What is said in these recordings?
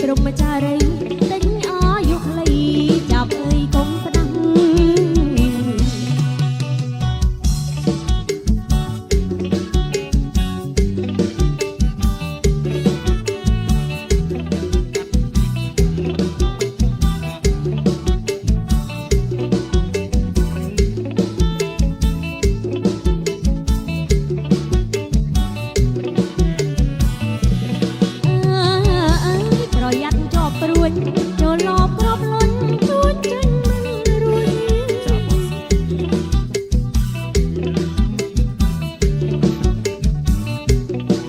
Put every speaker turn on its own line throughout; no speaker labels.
ព្រមចារីទិញអាយុខ្លីចាប់អើយកុំផ្ដាំចូលលបក្របលុនជួនចិនមិនរួច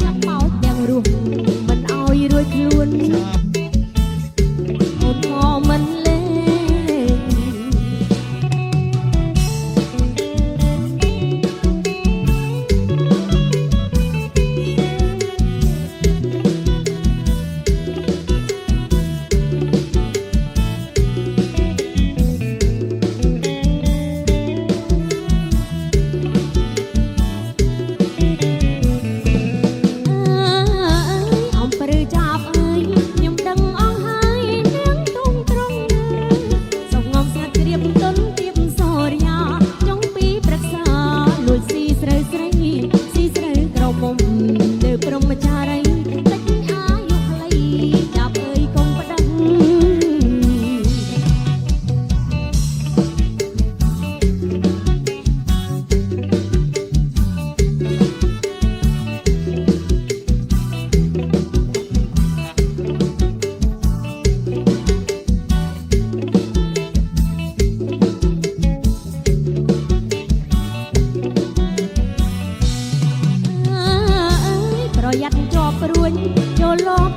ចាប់បោចទាំងរស់មិនអោយរួចខ្លួនអូនមកមិនលេងព្រមចារីតិចអាយុខ្លីចាប់អើយកុំផ្ដាំប្រយ័ត្នជាប់ព្រួញចូលលប